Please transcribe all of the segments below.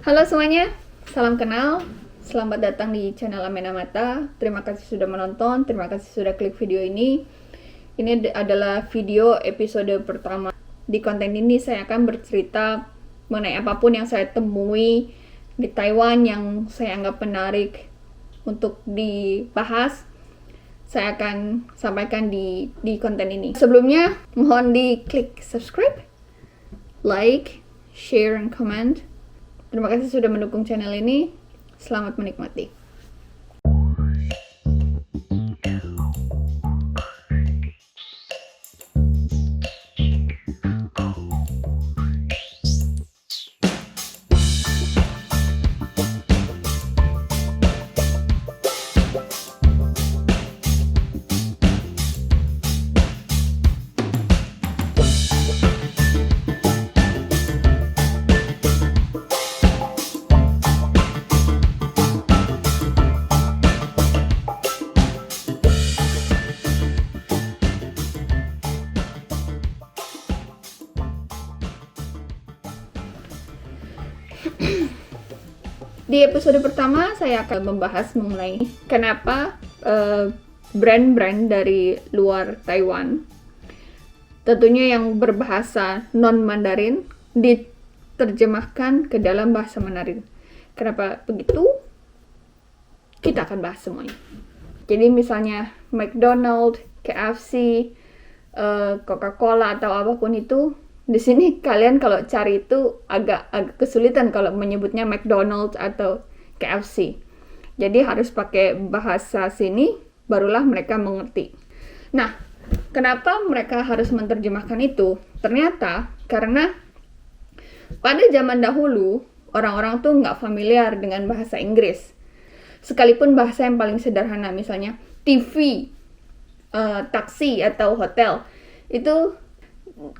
Halo semuanya, salam kenal. Selamat datang di channel Amena Mata. Terima kasih sudah menonton, terima kasih sudah klik video ini. Ini adalah video episode pertama. Di konten ini saya akan bercerita mengenai apapun yang saya temui di Taiwan yang saya anggap menarik untuk dibahas. Saya akan sampaikan di konten ini. Sebelumnya, mohon diklik subscribe, like, share, and comment. Terima kasih sudah mendukung channel ini. Selamat menikmati. Di episode pertama saya akan membahas mengenai kenapa brand-brand dari luar Taiwan, tentunya yang berbahasa non-Mandarin, diterjemahkan ke dalam bahasa Mandarin. Kenapa begitu? Kita akan bahas semuanya. Jadi misalnya McDonald's, KFC, Coca-Cola atau apapun itu, di sini kalian kalau cari itu agak kesulitan kalau menyebutnya McDonald's atau KFC. Jadi harus pakai bahasa sini barulah mereka mengerti. Nah, kenapa mereka harus menerjemahkan itu? Ternyata karena pada zaman dahulu orang-orang tuh nggak familiar dengan bahasa Inggris. Sekalipun bahasa yang paling sederhana, misalnya TV, taksi atau hotel, itu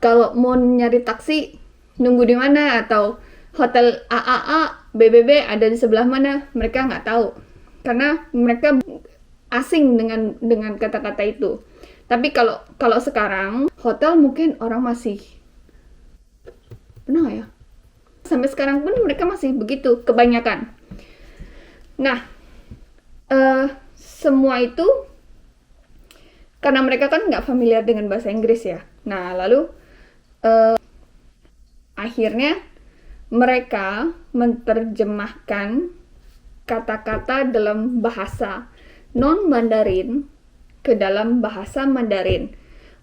kalau mau nyari taksi nunggu di mana, atau hotel AAA, BBB ada di sebelah mana, mereka nggak tahu karena mereka asing dengan kata-kata itu. Tapi kalau sekarang hotel mungkin orang masih benar ya, sampai sekarang pun mereka masih begitu kebanyakan. Nah, semua itu karena mereka kan nggak familiar dengan bahasa Inggris ya. Nah, lalu akhirnya mereka menerjemahkan kata-kata dalam bahasa non-Mandarin ke dalam bahasa Mandarin.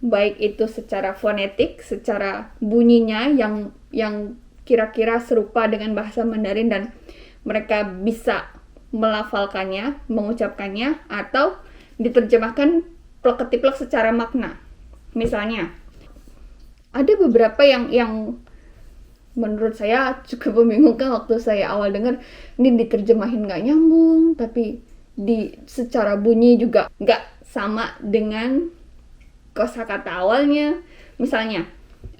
Baik itu secara fonetik, secara bunyinya yang kira-kira serupa dengan bahasa Mandarin dan mereka bisa melafalkannya, mengucapkannya, atau diterjemahkan plek-ketiplek secara makna. Misalnya, ada beberapa yang menurut saya cukup membingungkan waktu saya awal dengar, ini diterjemahin nggak nyambung, tapi secara bunyi juga nggak sama dengan kosakata awalnya. Misalnya,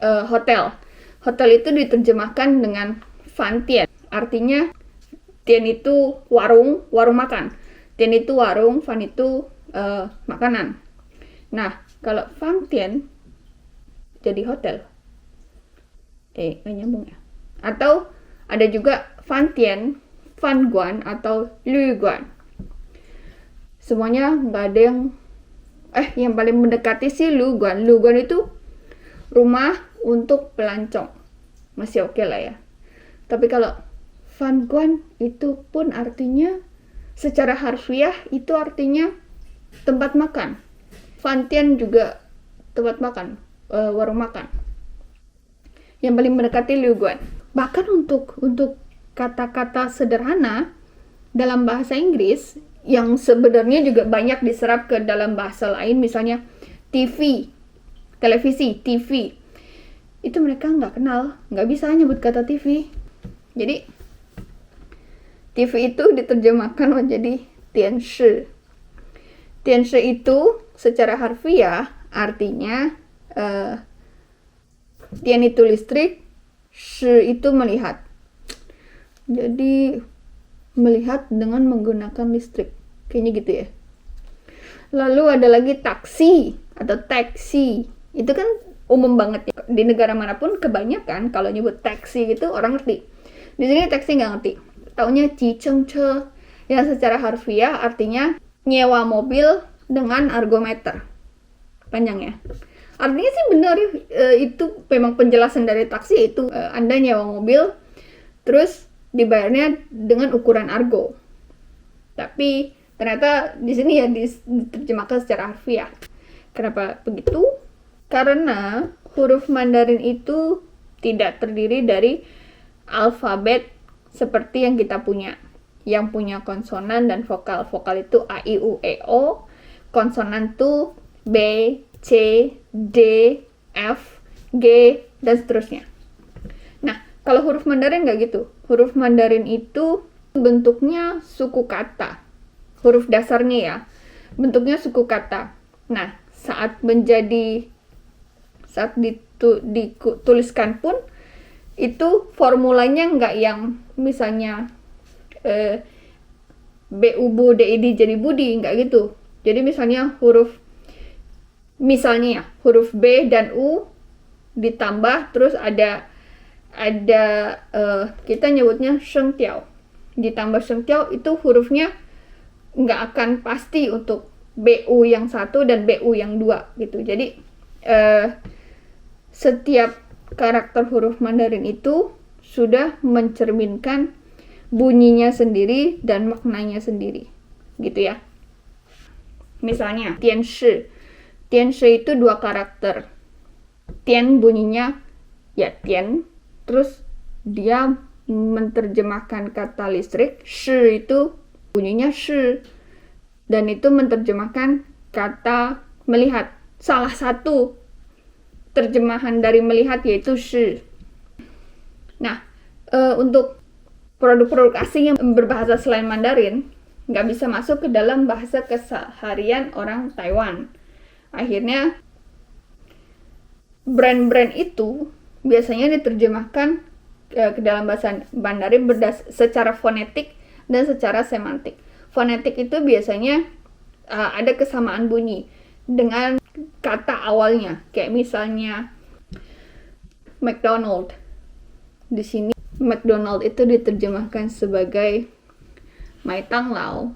hotel itu diterjemahkan dengan fan tian, artinya tian itu warung makan, tian itu warung, fan itu makanan. Nah, kalau fan tian jadi hotel, nggak nyambung ya. Atau ada juga fan tian, fan guan atau lu guan. Semuanya nggak ada yang paling mendekati sih lu guan. Lu guan itu rumah untuk pelancong, masih oke lah ya. Tapi kalau fan guan itu pun artinya secara harfiah itu artinya tempat makan. Fan tian juga tempat makan, warung makan. Yang paling mendekati liu guan. Bahkan untuk kata-kata sederhana dalam bahasa Inggris yang sebenarnya juga banyak diserap ke dalam bahasa lain, misalnya TV, televisi, TV. Itu mereka nggak kenal, nggak bisa nyebut kata TV. Jadi TV itu diterjemahkan menjadi tianshi. Tianshi itu secara harfiah artinya tian itu listrik, shi itu melihat. Jadi melihat dengan menggunakan listrik, kayaknya gitu ya. Lalu ada lagi taksi atau taxi. Itu kan umum banget ya. Di negara manapun kebanyakan kalau nyebut taksi gitu orang ngerti. Di sini teksnya nggak ngerti. Taunya jichengche yang secara harfiah artinya nyewa mobil dengan argometer. Panjang ya. Artinya sih benar, itu memang penjelasan dari taksi itu, Anda nyewa mobil terus dibayarnya dengan ukuran argo. Tapi ternyata di sini ya diterjemahkan secara harfiah. Kenapa begitu? Karena huruf Mandarin itu tidak terdiri dari alfabet seperti yang kita punya. Yang punya konsonan dan vokal. Vokal itu A, I, U, E, O. Konsonan itu B, C, D, F, G, dan seterusnya. Nah, kalau huruf Mandarin nggak gitu. Huruf Mandarin itu bentuknya suku kata. Huruf dasarnya ya, bentuknya suku kata. Nah, saat dituliskan pun, itu formulanya nggak yang misalnya B-U-B-U, D-I-D jadi budi, nggak gitu. Jadi misalnya huruf B dan U ditambah terus ada kita nyebutnya shengtiao, ditambah shengtiao, itu hurufnya nggak akan pasti untuk BU yang 1 dan BU yang 2 gitu. Jadi setiap karakter huruf Mandarin itu sudah mencerminkan bunyinya sendiri dan maknanya sendiri gitu ya. Misalnya tianshi itu 2 karakter. Tian bunyinya ya tian, terus dia menerjemahkan kata listrik. Shi itu bunyinya shi, dan itu menerjemahkan kata melihat. Salah satu terjemahan dari melihat yaitu shi. Nah, untuk produk-produk asing yang berbahasa selain Mandarin nggak bisa masuk ke dalam bahasa keseharian orang Taiwan. Akhirnya brand-brand itu biasanya diterjemahkan ke dalam bahasa Mandarin secara fonetik dan secara semantik. Fonetik itu biasanya ada kesamaan bunyi dengan kata awalnya, kayak misalnya McDonald. Di sini McDonald itu diterjemahkan sebagai Mai Tang Lao.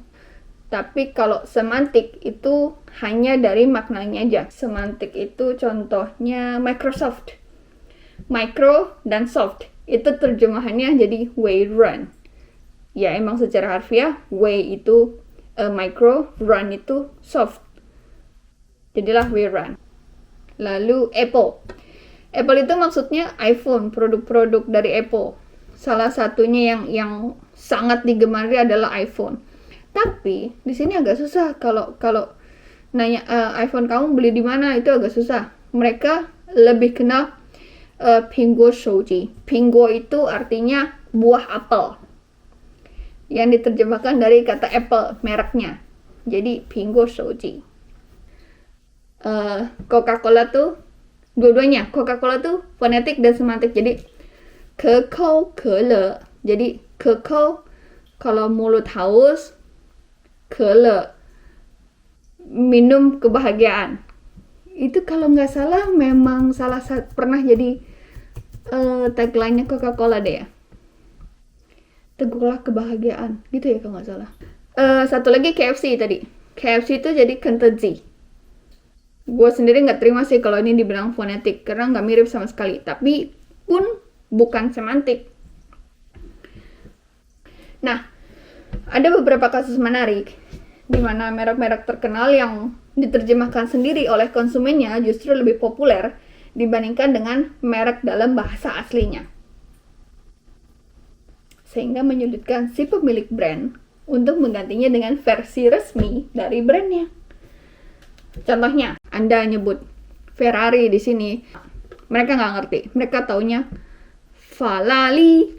Tapi kalau semantik itu hanya dari maknanya aja. Semantik itu contohnya Microsoft. Micro dan soft itu terjemahannya jadi Wei Run. Ya emang secara harfiah Wei itu micro, Run itu soft. Jadilah Wei Run. Lalu Apple. Apple itu maksudnya iPhone, produk-produk dari Apple. Salah satunya yang sangat digemari adalah iPhone. Tapi di sini agak susah kalau nanya iPhone kamu beli di mana, itu agak susah. Mereka lebih kenal Pingguo Shouji. Pingguo itu artinya buah apel, yang diterjemahkan dari kata apple, mereknya. Jadi Pingguo Shouji. Coca-Cola tuh dua-duanya. Coca-Cola tuh fonetik dan semantik. Jadi kekau kele. Jadi kekau kalau mulut haus, kele minum kebahagiaan. Itu kalau nggak salah memang pernah jadi tagline-nya Coca-Cola deh ya. Teguhlah kebahagiaan, gitu ya kalau nggak salah. Satu lagi KFC tadi. KFC itu jadi Kentucky. Gue sendiri nggak terima sih kalau ini dibilang fonetik, karena nggak mirip sama sekali. Tapi pun bukan semantik. Nah, ada beberapa kasus menarik di mana merek-merek terkenal yang diterjemahkan sendiri oleh konsumennya justru lebih populer dibandingkan dengan merek dalam bahasa aslinya. Sehingga menyulitkan si pemilik brand untuk menggantinya dengan versi resmi dari brandnya. Contohnya, Anda nyebut Ferrari di sini, mereka nggak ngerti. Mereka taunya Falali,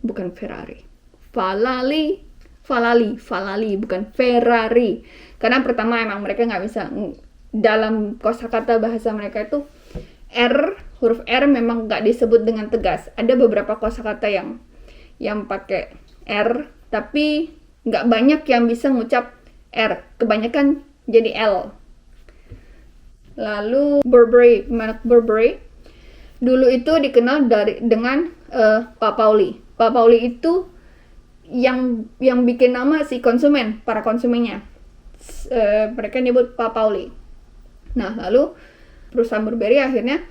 bukan Ferrari. Falali, bukan Ferrari. Karena pertama emang mereka nggak bisa, dalam kosakata bahasa mereka itu huruf R memang nggak disebut dengan tegas. Ada beberapa kosakata yang pakai R, tapi nggak banyak yang bisa ngucap R. Kebanyakan jadi L. Lalu Burberry, merek Burberry Dulu itu dikenal dengan Pak Pauli. Pak Pauli itu yang bikin nama si konsumen, para konsumennya. Mereka nyebut Pak Pauli. Nah, lalu perusahaan Burberry akhirnya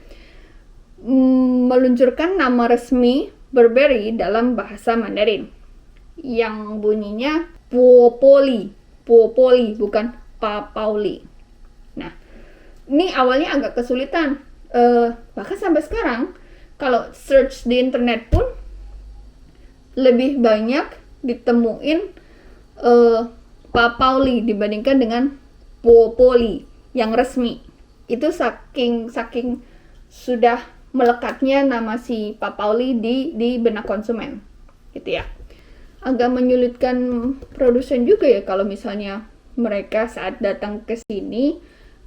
meluncurkan nama resmi Burberry dalam bahasa Mandarin yang bunyinya Puopoli, bukan Pak Pauli. Nah, ini awalnya agak kesulitan. Bahkan sampai sekarang kalau search di internet pun lebih banyak ditemuin Pak Pauli dibandingkan dengan Puopoli yang resmi. Itu saking sudah melekatnya nama si Pak Pauli di benak konsumen, gitu ya. Agak menyulitkan produsen juga ya kalau misalnya mereka saat datang ke sini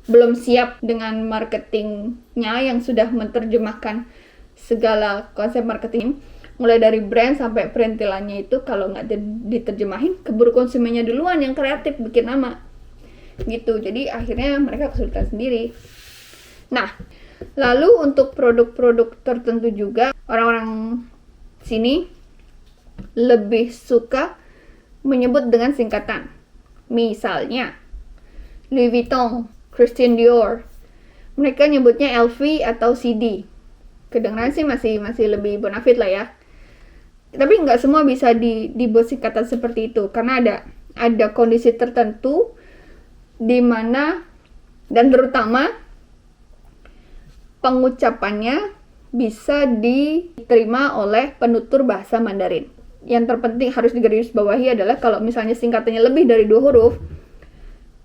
belum siap dengan marketingnya yang sudah menerjemahkan segala konsep marketing, mulai dari brand sampai perintilannya itu kalau nggak diterjemahin, keburu konsumennya duluan yang kreatif bikin nama gitu. Jadi akhirnya mereka kesulitan sendiri. Nah, lalu untuk produk-produk tertentu juga orang-orang sini lebih suka menyebut dengan singkatan. Misalnya Louis Vuitton, Christian Dior, mereka nyebutnya LV atau CD. Kedengaran sih masih lebih bonafit lah ya. Tapi nggak semua bisa dibuat singkatan seperti itu, karena ada kondisi tertentu di mana, dan terutama pengucapannya bisa diterima oleh penutur bahasa Mandarin. Yang terpenting harus digarisbawahi adalah kalau misalnya singkatannya lebih dari 2 huruf,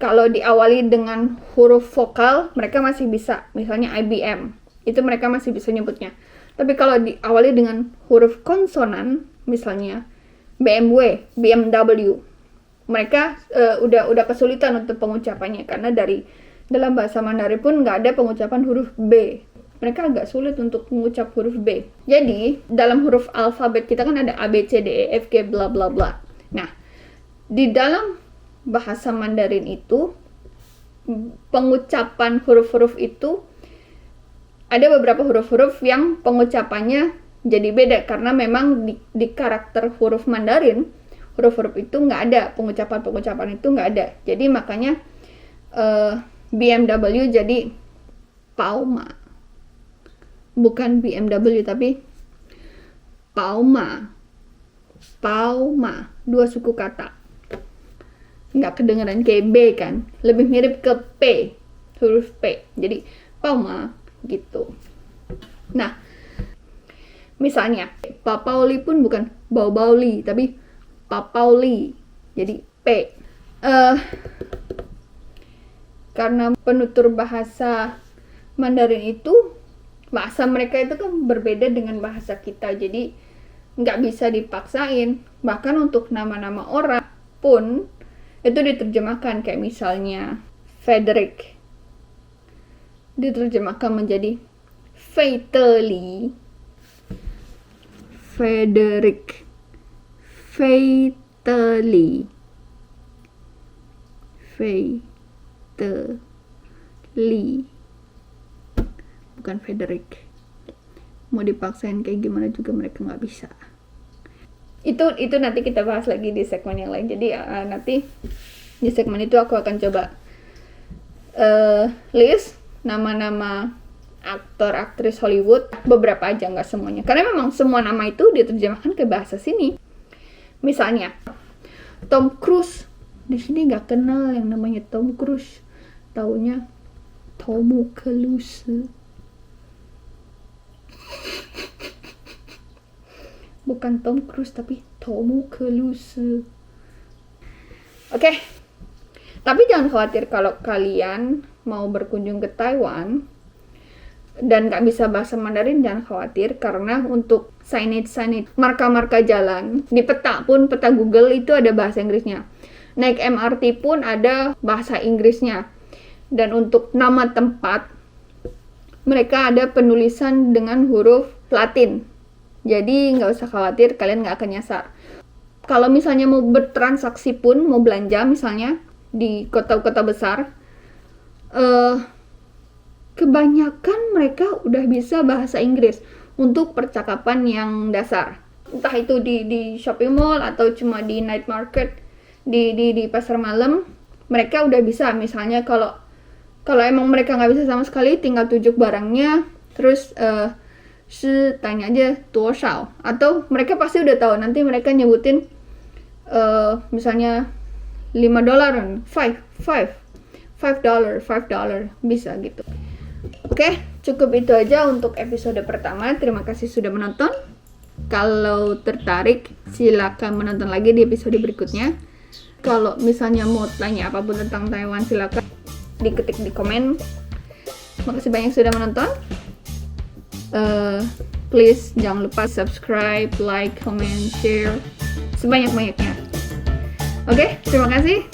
kalau diawali dengan huruf vokal, mereka masih bisa. Misalnya IBM, itu mereka masih bisa nyebutnya. Tapi kalau diawali dengan huruf konsonan, misalnya BMW, mereka udah kesulitan untuk pengucapannya, karena dalam bahasa Mandarin pun nggak ada pengucapan huruf B. Mereka agak sulit untuk mengucap huruf B. Jadi, dalam huruf alfabet kita kan ada A, B, C, D, E, F, G, bla bla bla. Nah, di dalam bahasa Mandarin itu, pengucapan huruf-huruf itu, ada beberapa huruf-huruf yang pengucapannya jadi beda, karena memang di karakter huruf Mandarin, huruf-huruf itu nggak ada, pengucapan itu nggak ada. Jadi makanya BMW jadi Pauma, bukan BMW tapi Pauma, 2 suku kata, nggak kedengeran kayak B kan, lebih mirip ke P, huruf P, jadi Pauma gitu. Nah, misalnya Pak Pauli pun bukan Bauli tapi Pak Pauli, jadi P. Karena penutur bahasa Mandarin itu, bahasa mereka itu kan berbeda dengan bahasa kita, jadi nggak bisa dipaksain. Bahkan untuk nama-nama orang pun itu diterjemahkan, kayak misalnya Frederick diterjemahkan menjadi Fatally, Frederick, Fatally, bukan Frederick. Mau dipaksain kayak gimana juga mereka nggak bisa. Itu nanti kita bahas lagi di segmen yang lain. Jadi nanti di segmen itu aku akan coba list nama-nama aktor aktris Hollywood, beberapa aja, nggak semuanya, karena memang semua nama itu diterjemahkan ke bahasa sini. Misalnya Tom Cruise, di sini nggak kenal yang namanya Tom Cruise, taunya Tomu Cruise. Bukan Tom Cruise tapi Tomu Cruise. Oke. Tapi jangan khawatir kalau kalian mau berkunjung ke Taiwan dan nggak bisa bahasa Mandarin, jangan khawatir, karena untuk signage, marka-marka jalan, di peta Google itu ada bahasa Inggrisnya. Naik MRT pun ada bahasa Inggrisnya. Dan untuk nama tempat, mereka ada penulisan dengan huruf Latin. Jadi nggak usah khawatir, kalian nggak akan nyasar. Kalau misalnya mau bertransaksi pun, mau belanja misalnya di kota-kota besar, kebanyakan mereka udah bisa bahasa Inggris untuk percakapan yang dasar. Entah itu di shopping mall atau cuma di night market, di pasar malam, mereka udah bisa. Misalnya kalau emang mereka nggak bisa sama sekali, tinggal tunjuk barangnya, terus tanya aja 多少, atau mereka pasti udah tahu, nanti mereka nyebutin misalnya $5, $5, bisa gitu. Oke, cukup itu aja untuk episode pertama. Terima kasih sudah menonton. Kalau tertarik, silakan menonton lagi di episode berikutnya. Kalau misalnya mau tanya apapun tentang Taiwan, silakan diketik di komen. Makasih banyak sudah menonton. Please jangan lupa subscribe, like, comment, share sebanyak-banyaknya. Oke, terima kasih.